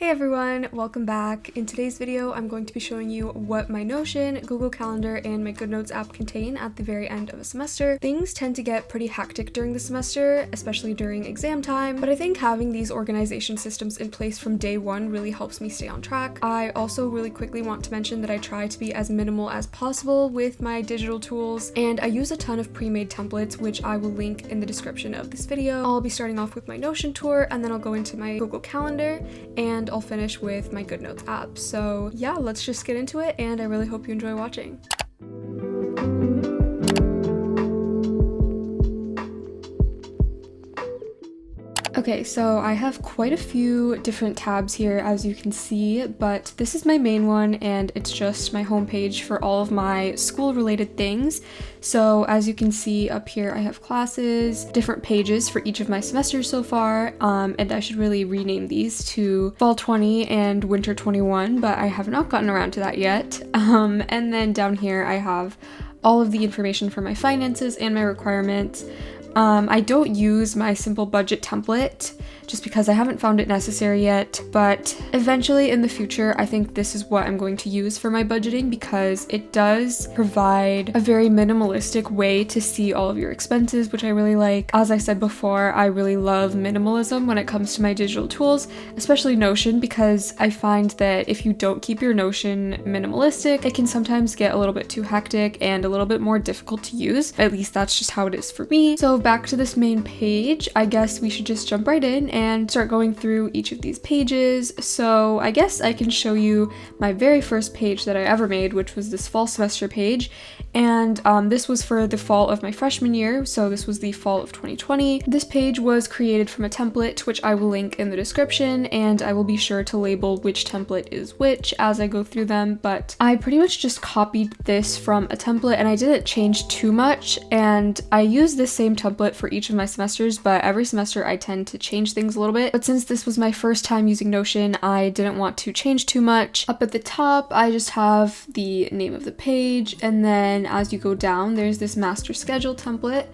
Hey everyone, welcome back. In today's video, I'm going to be showing you what my Notion, Google Calendar, and my GoodNotes app contain at the very end of a semester. Things tend to get pretty hectic during the semester, especially during exam time, but I think having these organization systems in place from day one really helps me stay on track. I also really quickly want to mention that I try to be as minimal as possible with my digital tools, and I use a ton of pre-made templates, which I will link in the description of this video. I'll be starting off with my Notion tour, and then I'll go into my Google Calendar, and I'll finish with my GoodNotes app. So yeah, let's just get into it, and I really hope you enjoy watching. Okay, so I have quite a few different tabs here, as you can see, but this is my main one, and it's just my homepage for all of my school-related things. So as you can see up here, I have classes, different pages for each of my semesters so far, and I should really rename these to Fall 20 and Winter 21, but I have not gotten around to that yet. And then down here, I have all of the information for my finances and my requirements. I don't use my simple budget template just because I haven't found it necessary yet, but eventually in the future, I think this is what I'm going to use for my budgeting because it does provide a very minimalistic way to see all of your expenses, which I really like. As I said before, I really love minimalism when it comes to my digital tools, especially Notion, because I find that if you don't keep your Notion minimalistic, it can sometimes get a little bit too hectic and a little bit more difficult to use. At least that's just how it is for me. So back to this main page, I guess we should just jump right in and start going through each of these pages. So I guess I can show you my very first page that I ever made, which was this fall semester page. And this was for the fall of my freshman year, so this was the fall of 2020. This page was created from a template, which I will link in the description, and I will be sure to label which template is which as I go through them, but I pretty much just copied this from a template and I didn't change too much, and I use this same template for each of my semesters, but every semester I tend to change things a little bit. But since this was my first time using Notion, I didn't want to change too much. Up at the top, I just have the name of the page, and then as you go down, there's this master schedule template,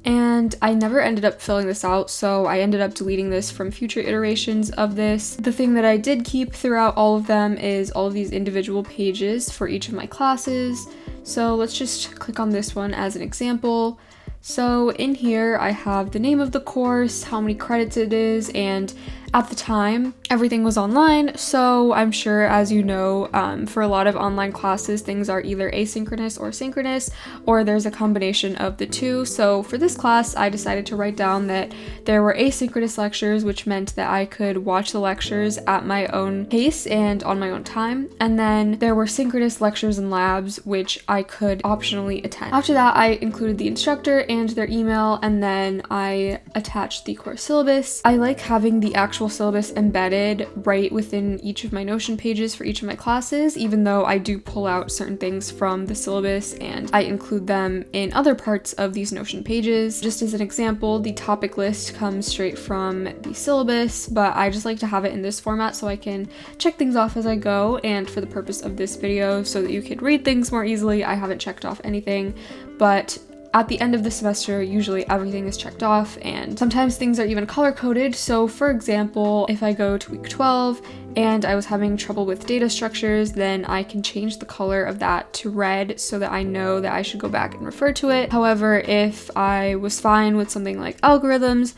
and I never ended up filling this out, so I ended up deleting this from future iterations of this. The thing that I did keep throughout all of them is all of these individual pages for each of my classes. So let's just click on this one as an example. So in here, I have the name of the course, how many credits it is, and at the time, everything was online, so I'm sure, as you know, for a lot of online classes, things are either asynchronous or synchronous, or there's a combination of the two. So for this class, I decided to write down that there were asynchronous lectures, which meant that I could watch the lectures at my own pace and on my own time, and then there were synchronous lectures and labs, which I could optionally attend. After that, I included the instructor and their email, and then I attached the course syllabus. I like having the actual syllabus embedded right within each of my Notion pages for each of my classes, even though I do pull out certain things from the syllabus and I include them in other parts of these Notion pages. Just as an example, the topic list comes straight from the syllabus, but I just like to have it in this format so I can check things off as I go, and for the purpose of this video, so that you could read things more easily, I haven't checked off anything, but at the end of the semester, usually everything is checked off, and sometimes things are even color-coded. So for example, if I go to week 12 and I was having trouble with data structures, then I can change the color of that to red so that I know that I should go back and refer to it. However, if I was fine with something like algorithms,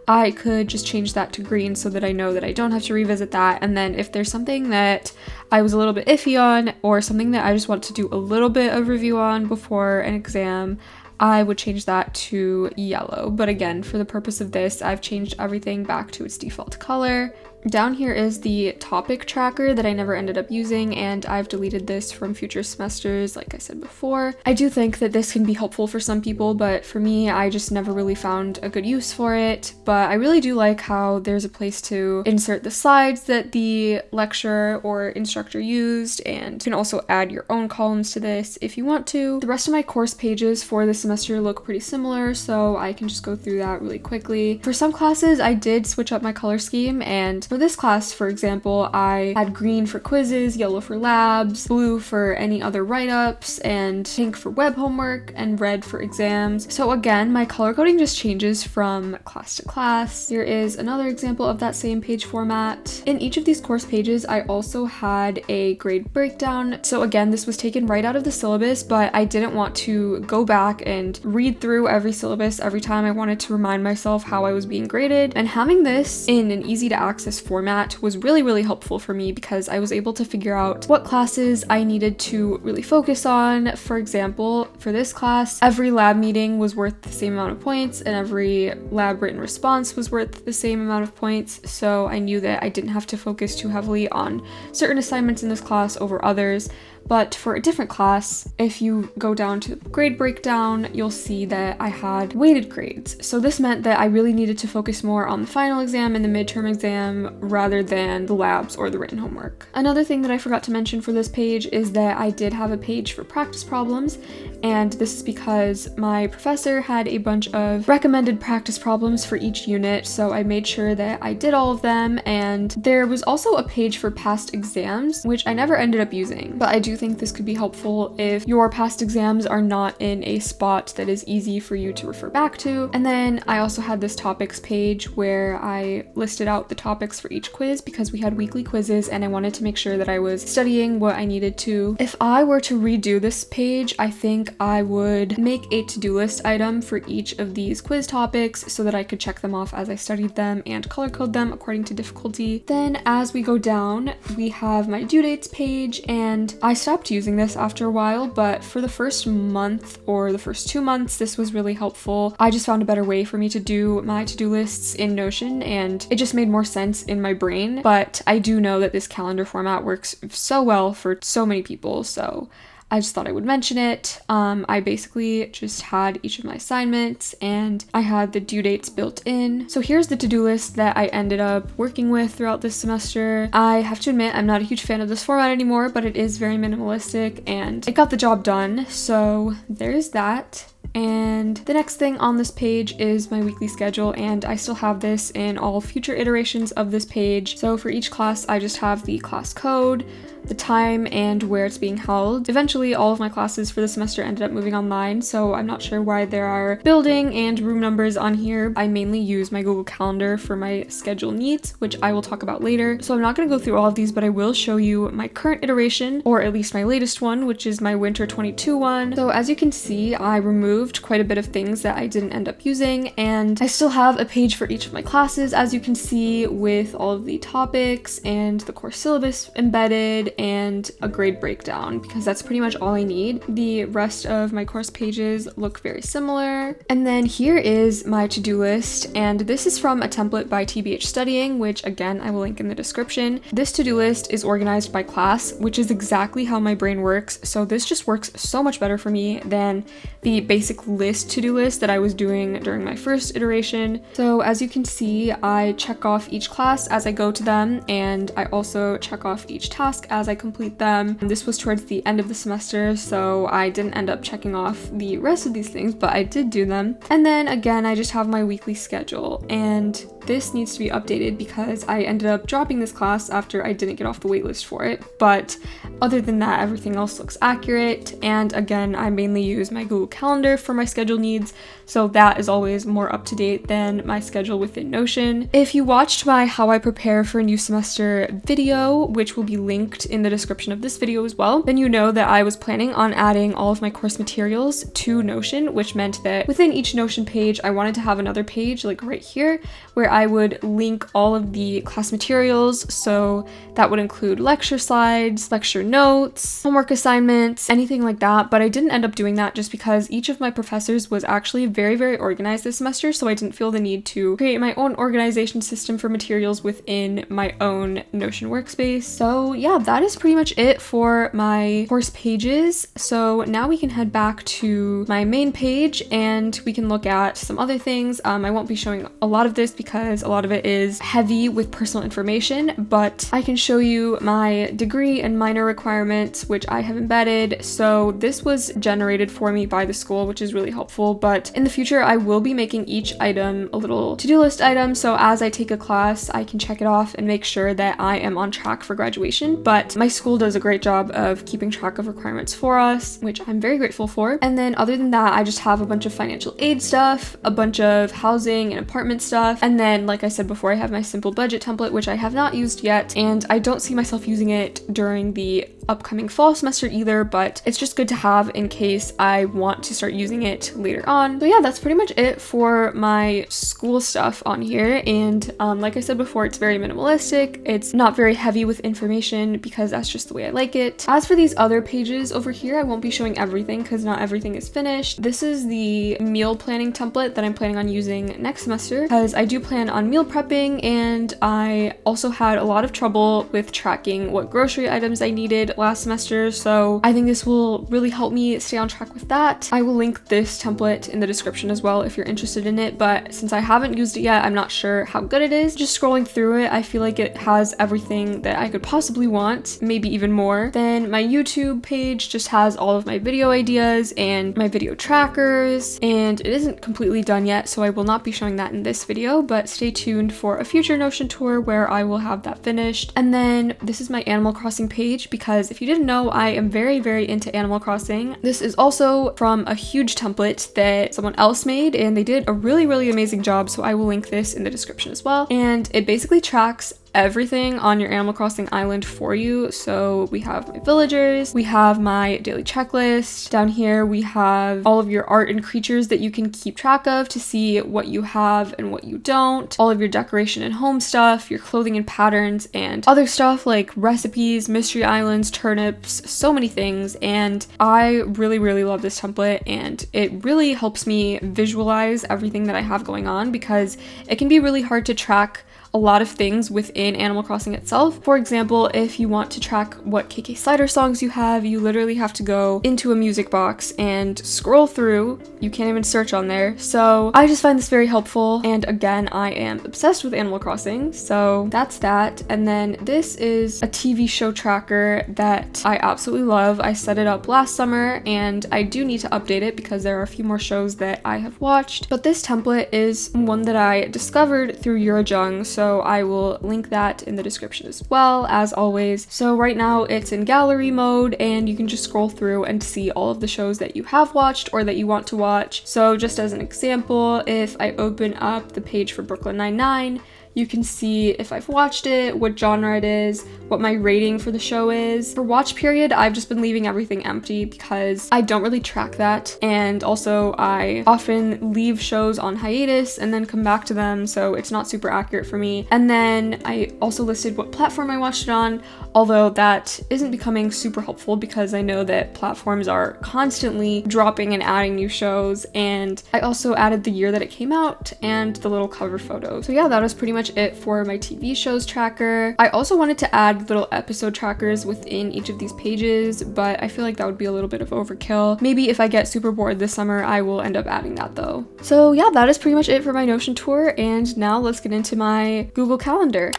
I could just change that to green so that I know that I don't have to revisit that. And then if there's something that I was a little bit iffy on, or something that I just want to do a little bit of review on before an exam, I would change that to yellow. But again, for the purpose of this, I've changed everything back to its default color. Down here is the topic tracker that I never ended up using, and I've deleted this from future semesters, like I said before. I do think that this can be helpful for some people, but for me, I just never really found a good use for it. But I really do like how there's a place to insert the slides that the lecturer or instructor used, and you can also add your own columns to this if you want to. The rest of my course pages for the semester look pretty similar, so I can just go through that really quickly. For some classes, I did switch up my color scheme, and for for this class, for example, I had green for quizzes, yellow for labs, blue for any other write-ups, and pink for web homework, and red for exams. So again, my color coding just changes from class to class. Here is another example of that same page format. In each of these course pages, I also had a grade breakdown. So again, this was taken right out of the syllabus, but I didn't want to go back and read through every syllabus every time. I wanted to remind myself how I was being graded, and having this in an easy to access format was really helpful for me because I was able to figure out what classes I needed to really focus on. For example, for this class, every lab meeting was worth the same amount of points and every lab written response was worth the same amount of points, so I knew that I didn't have to focus too heavily on certain assignments in this class over others. But for a different class, if you go down to grade breakdown, you'll see that I had weighted grades. So this meant that I really needed to focus more on the final exam and the midterm exam rather than the labs or the written homework. Another thing that I forgot to mention for this page is that I did have a page for practice problems, and this is because my professor had a bunch of recommended practice problems for each unit, so I made sure that I did all of them. And there was also a page for past exams, which I never ended up using, but I do think this could be helpful if your past exams are not in a spot that is easy for you to refer back to. And then I also had this topics page where I listed out the topics for each quiz because we had weekly quizzes and I wanted to make sure that I was studying what I needed to. If I were to redo this page, I think I would make a to-do list item for each of these quiz topics so that I could check them off as I studied them and color code them according to difficulty. Then as we go down, we have my due dates page, and I stopped using this after a while, but for the first month or the first 2 months, this was really helpful. I just found a better way for me to do my to-do lists in Notion, and it just made more sense in my brain. But I do know that this calendar format works so well for so many people, so I just thought I would mention it. I basically just had each of my assignments and I had the due dates built in. So here's the to-do list that I ended up working with throughout this semester. I have to admit, I'm not a huge fan of this format anymore, but it is very minimalistic and it got the job done. So there's that. And the next thing on this page is my weekly schedule, and I still have this in all future iterations of this page. So for each class, I just have the class code, the time, and where it's being held. Eventually, all of my classes for the semester ended up moving online, so I'm not sure why there are building and room numbers on here. I mainly use my Google Calendar for my schedule needs, which I will talk about later. So I'm not going to go through all of these, but I will show you my current iteration, or at least my latest one, which is my winter 22 one. So as you can see, I removed quite a bit of things that I didn't end up using, and I still have a page for each of my classes, as you can see, with all of the topics and the course syllabus embedded and a grade breakdown, because that's pretty much all I need. The rest of my course pages look very similar. And then here is my to-do list, and this is from a template by TBH Studying, which again I will link in the description. This to-do list is organized by class, which is exactly how my brain works, so this just works so much better for me than the basic list to-do list that I was doing during my first iteration. So as you can see, I check off each class as I go to them, and I also check off each task as I complete them. This was towards the end of the semester, so I didn't end up checking off the rest of these things, but I did do them. And then again, I just have my weekly schedule, and this needs to be updated because I ended up dropping this class after I didn't get off the waitlist for it. But other than that, everything else looks accurate. And again, I mainly use my Google Calendar for my schedule needs, so that is always more up to date than my schedule within Notion. If you watched my How I Prepare for a New Semester video, which will be linked in the description of this video as well, then you know that I was planning on adding all of my course materials to Notion, which meant that within each Notion page, I wanted to have another page like right here where I would link all of the class materials. So that would include lecture slides, lecture notes, homework assignments, anything like that. But I didn't end up doing that just because each of my professors was actually very organized this semester, so I didn't feel the need to create my own organization system for materials within my own Notion workspace. So yeah, that is pretty much it for my course pages. So now we can head back to my main page and we can look at some other things. I won't be showing a lot of this because because a lot of it is heavy with personal information, but I can show you my degree and minor requirements, which I have embedded. So this was generated for me by the school, which is really helpful, but in the future I will be making each item a little to-do list item, so as I take a class I can check it off and make sure that I am on track for graduation. But my school does a great job of keeping track of requirements for us, which I'm very grateful for. And then other than that, I just have a bunch of financial aid stuff, a bunch of housing and apartment stuff, and then like I said before, I have my simple budget template, which I have not used yet, and I don't see myself using it during the upcoming fall semester either, but it's just good to have in case I want to start using it later on. So yeah, that's pretty much it for my school stuff on here, and like I said before, it's very minimalistic. It's not very heavy with information because that's just the way I like it. As for these other pages over here, I won't be showing everything because not everything is finished. This is the meal planning template that I'm planning on using next semester because I do plan on meal prepping, and I also had a lot of trouble with tracking what grocery items I needed last semester, so I think this will really help me stay on track with that. I will link this template in the description as well if you're interested in it, but since I haven't used it yet, I'm not sure how good it is. Just scrolling through it, I feel like it has everything that I could possibly want, maybe even more. Then my YouTube page just has all of my video ideas and my video trackers, and it isn't completely done yet, so I will not be showing that in this video, but stay tuned for a future Notion tour where I will have that finished. And then this is my Animal Crossing page, because if you didn't know, I am very, very into Animal Crossing. This is also from a huge template that someone else made, and they did a really, really amazing job, so I will link this in the description as well. And it basically tracks everything on your Animal Crossing island for you. So we have my villagers, we have my daily checklist. Down here we have all of your art and creatures that you can keep track of to see what you have and what you don't, all of your decoration and home stuff, your clothing and patterns, and other stuff like recipes, mystery islands, turnips, so many things. And I really, really love this template, and it really helps me visualize everything that I have going on, because it can be really hard to track a lot of things within Animal Crossing itself. For example, if you want to track what KK Slider songs you have, you literally have to go into a music box and scroll through. You can't even search on there. So I just find this very helpful, and again, I am obsessed with Animal Crossing, so that's that. And then this is a TV show tracker that I absolutely love. I set it up last summer, and I do need to update it because there are a few more shows that I have watched, but this template is one that I discovered through Eurojung, so I will link that in the description as well, as always. So right now it's in gallery mode, and you can just scroll through and see all of the shows that you have watched or that you want to watch. So just as an example, if I open up the page for Brooklyn Nine-Nine, you can see if I've watched it, what genre it is, what my rating for the show is. For watch period, I've just been leaving everything empty because I don't really track that. And also I often leave shows on hiatus and then come back to them, so it's not super accurate for me. And then I also listed what platform I watched it on, although that isn't becoming super helpful because I know that platforms are constantly dropping and adding new shows. And I also added the year that it came out and the little cover photo. So yeah, that was pretty much it for my TV shows tracker. I also wanted to add little episode trackers within each of these pages, but I feel like that would be a little bit of overkill. Maybe if I get super bored this summer, I will end up adding that though. So yeah, that is pretty much it for my Notion tour, and now let's get into my Google Calendar.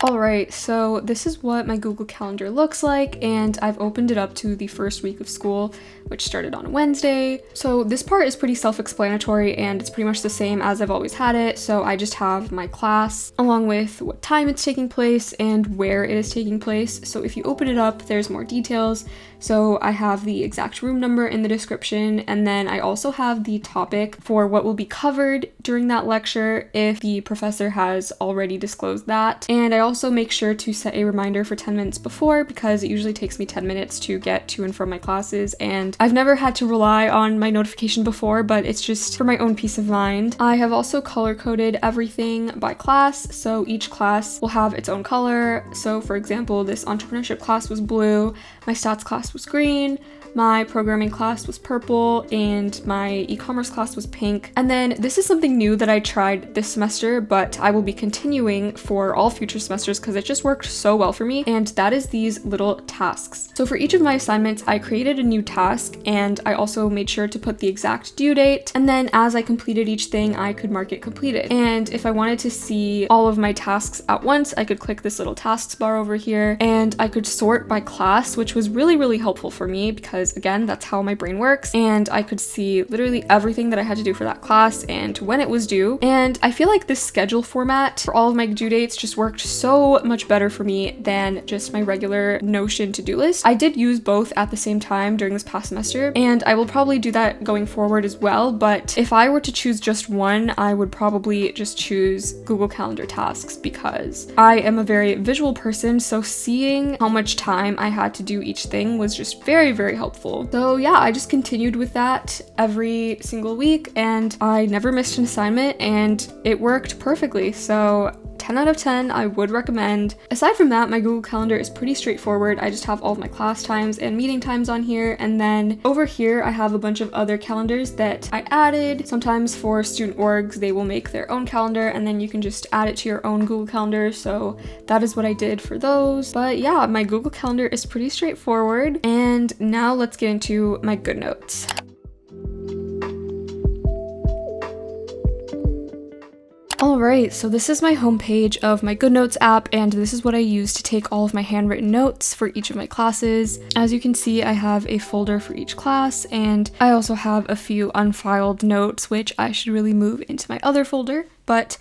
Alright, so this is what my Google Calendar looks like, and I've opened it up to the first week of school, which started on Wednesday. So this part is pretty self-explanatory, and it's pretty much the same as I've always had it. So I just have my class along with what time it's taking place and where it is taking place. So if you open it up, there's more details. So I have the exact room number in the description, and then I also have the topic for what will be covered during that lecture if the professor has already disclosed that. And I also make sure to set a reminder for 10 minutes before, because it usually takes me 10 minutes to get to and from my classes, and I've never had to rely on my notification before, but it's just for my own peace of mind. I have also color-coded everything by class, so each class will have its own color. So for example, this entrepreneurship class was blue, my stats class was green, My programming class was purple and my e-commerce class was pink. And then this is something new that I tried this semester, but I will be continuing for all future semesters because it just worked so well for me, and that is these little tasks. So for each of my assignments, I created a new task, and I also made sure to put the exact due date, and then as I completed each thing, I could mark it completed. And if I wanted to see all of my tasks at once, I could click this little tasks bar over here, and I could sort by class, which was really helpful for me because, again, that's how my brain works, and I could see literally everything that I had to do for that class and when it was due. And I feel like this schedule format for all of my due dates just worked so much better for me than just my regular Notion to-do list. I did use both at the same time during this past semester, and I will probably do that going forward as well, but if I were to choose just one, I would probably just choose Google Calendar tasks because I am a very visual person, so seeing how much time I had to do each thing was just very helpful. So yeah, I just continued with that every single week, and I never missed an assignment, and it worked perfectly. So 10 out of 10, I would recommend. Aside from that, my Google Calendar is pretty straightforward. I just have all of my class times and meeting times on here, and then over here I have a bunch of other calendars that I added. Sometimes for student orgs, they will make their own calendar, and then you can just add it to your own Google Calendar, so that is what I did for those. But yeah, my Google Calendar is pretty straightforward, and now let's get into my GoodNotes. Alright, so this is my homepage of my GoodNotes app, and this is what I use to take all of my handwritten notes for each of my classes. As you can see, I have a folder for each class, and I also have a few unfiled notes, which I should really move into my other folder, but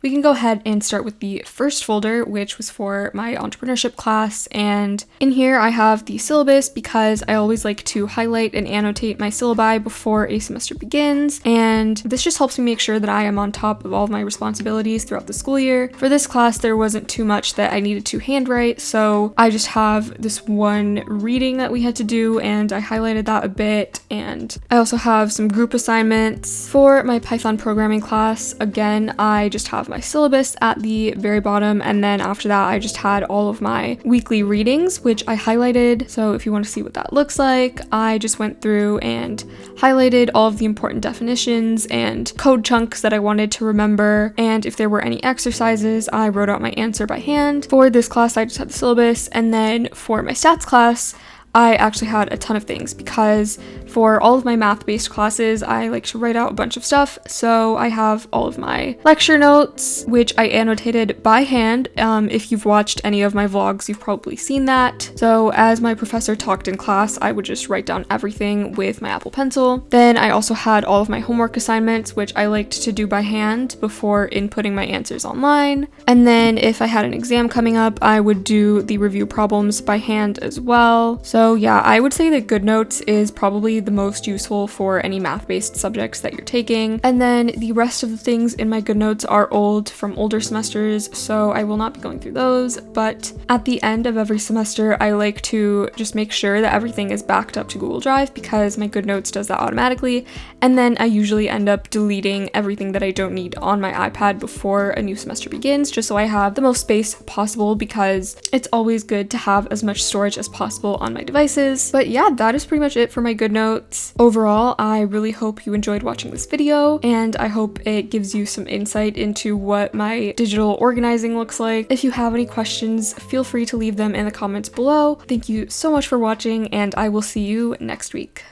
we can go ahead and start with the first folder, which was for my entrepreneurship class. And in here I have the syllabus because I always like to highlight and annotate my syllabi before a semester begins. And this just helps me make sure that I am on top of all of my responsibilities throughout the school year. For this class, there wasn't too much that I needed to handwrite, so I just have this one reading that we had to do, and I highlighted that a bit. And I also have some group assignments. For my Python programming class, again, I just have my syllabus at the very bottom, and then after that I just had all of my weekly readings, which I highlighted. So if you want to see what that looks like, I just went through and highlighted all of the important definitions and code chunks that I wanted to remember, and if there were any exercises, I wrote out my answer by hand. For this class, I just had the syllabus, and then for my stats class, I actually had a ton of things because for all of my math-based classes, I like to write out a bunch of stuff. So I have all of my lecture notes, which I annotated by hand. If you've watched any of my vlogs, you've probably seen that. So as my professor talked in class, I would just write down everything with my Apple Pencil. Then I also had all of my homework assignments, which I liked to do by hand before inputting my answers online. And then if I had an exam coming up, I would do the review problems by hand as well. So yeah, I would say that GoodNotes is probably the most useful for any math-based subjects that you're taking. And then the rest of the things in my GoodNotes are old from older semesters, so I will not be going through those. But at the end of every semester, I like to just make sure that everything is backed up to Google Drive because my GoodNotes does that automatically. And then I usually end up deleting everything that I don't need on my iPad before a new semester begins, just so I have the most space possible, because it's always good to have as much storage as possible on my devices. But yeah, that is pretty much it for my GoodNotes. Overall, I really hope you enjoyed watching this video, and I hope it gives you some insight into what my digital organizing looks like. If you have any questions, feel free to leave them in the comments below. Thank you so much for watching, and I will see you next week.